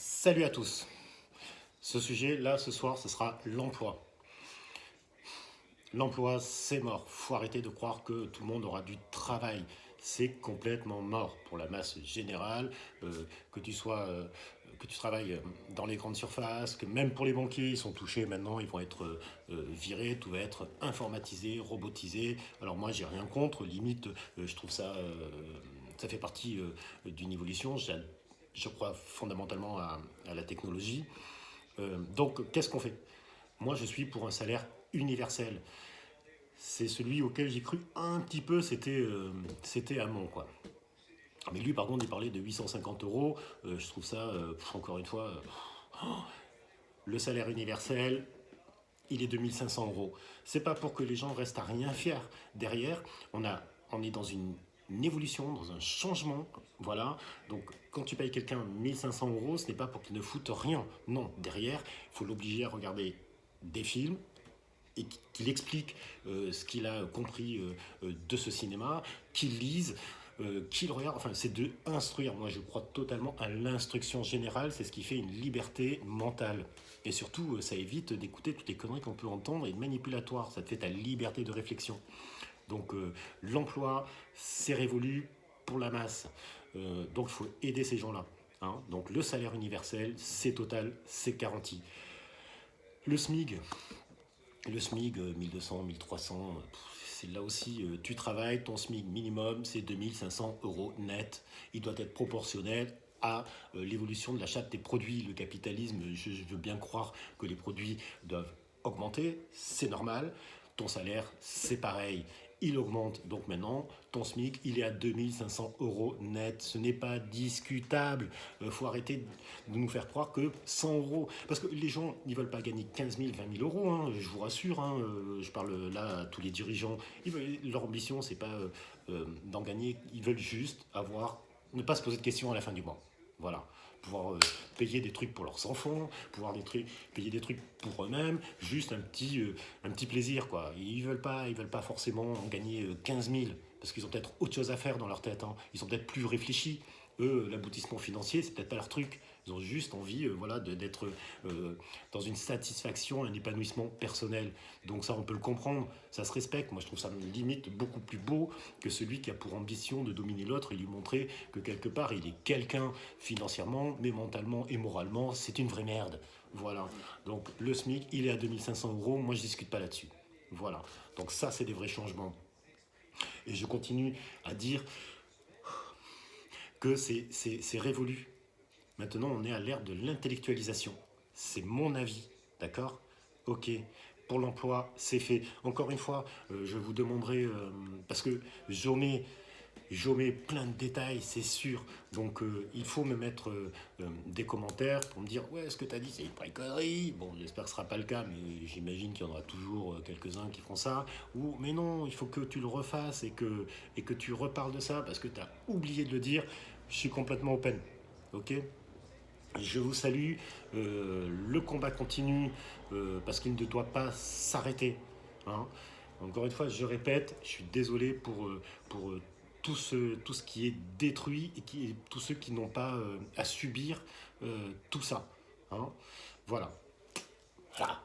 Salut à tous. Ce sujet là ce soir ce sera l'emploi. L'emploi c'est mort. Faut arrêter de croire que tout le monde aura du travail. C'est complètement mort pour la masse générale, que tu sois que tu travailles dans les grandes surfaces, que même pour les banquiers, ils sont touchés maintenant, ils vont être virés, tout va être informatisé, robotisé. Alors moi, j'ai rien contre, limite, je trouve ça, ça fait partie d'une évolution. Je crois fondamentalement à la technologie. Donc, qu'est-ce qu'on fait? Moi, je suis pour un salaire universel. C'est celui auquel j'ai cru un petit peu, c'était Hamon, quoi. Mais lui, par contre, il parlait de 850 euros. Je trouve ça, encore une fois, le salaire universel, il est de 1500 euros. C'est pas pour que les gens restent à rien faire. Derrière, on est dans une évolution, dans un changement. Voilà. Donc, quand tu payes quelqu'un 1500 euros, ce n'est pas pour qu'il ne foute rien. Non. Derrière, il faut l'obliger à regarder des films et qu'il explique ce qu'il a compris de ce cinéma, qu'il lise, qu'il regarde. Enfin, c'est de instruire. Moi, je crois totalement à l'instruction générale. C'est ce qui fait une liberté mentale. Et surtout, ça évite d'écouter toutes les conneries qu'on peut entendre et manipulatoires. Ça te fait ta liberté de réflexion. Donc, l'emploi, c'est révolu pour la masse. Donc, il faut aider ces gens-là. Hein. Donc, le salaire universel, c'est total, c'est garanti. Le SMIG, le SMIG, 1200, 1300, c'est là aussi, tu travailles, ton SMIG minimum, c'est 2500 euros net. Il doit être proportionnel à l'évolution de l'achat de tes produits. Le capitalisme, je veux bien croire que les produits doivent augmenter, c'est normal. Ton salaire, c'est pareil. Il augmente, donc maintenant, ton SMIC, il est à 2500 euros net. Ce n'est pas discutable. Il faut arrêter de nous faire croire que 100 euros. Parce que les gens, ils ne veulent pas gagner 15 000, 20 000 euros. Hein, je vous rassure. Hein, je parle là à tous les dirigeants. Leur ambition, c'est pas d'en gagner. Ils veulent juste avoir. Ne pas se poser de questions à la fin du mois. Voilà. Pouvoir payer des trucs pour leurs enfants, payer des trucs pour eux-mêmes, juste un petit plaisir, quoi. Ils veulent pas forcément en gagner 15 000, parce qu'ils ont peut-être autre chose à faire dans leur tête. Hein. Ils sont peut-être plus réfléchis. Eux, l'aboutissement financier, c'est peut-être pas leur truc. Ils ont juste envie voilà, d'être dans une satisfaction, un épanouissement personnel. Donc ça, on peut le comprendre, ça se respecte. Moi, je trouve ça limite beaucoup plus beau que celui qui a pour ambition de dominer l'autre et lui montrer que quelque part, il est quelqu'un financièrement, mais mentalement et moralement, c'est une vraie merde. Voilà. Donc le SMIC, il est à 2500 euros. Moi, je discute pas là-dessus. Voilà. Donc ça, c'est des vrais changements. Et je continue à dire que c'est révolu. Maintenant, on est à l'ère de l'intellectualisation. C'est mon avis, d'accord? Ok. Pour l'emploi, c'est fait. Encore une fois, je vous demanderai, parce que j'omets plein de détails, c'est sûr. Donc, il faut me mettre des commentaires pour me dire, ouais, ce que tu as dit, c'est une vraie connerie. Bon, j'espère que ce ne sera pas le cas, mais j'imagine qu'il y en aura toujours quelques-uns qui feront ça. Ou, mais non, il faut que tu le refasses et que tu reparles de ça parce que tu as oublié de le dire. Je suis complètement open. Ok? Je vous salue. Le combat continue parce qu'il ne doit pas s'arrêter. Hein. Encore une fois, je répète, je suis désolé pour tout ce qui est détruit et tous ceux qui n'ont pas à subir tout ça. Hein. Voilà. Voilà.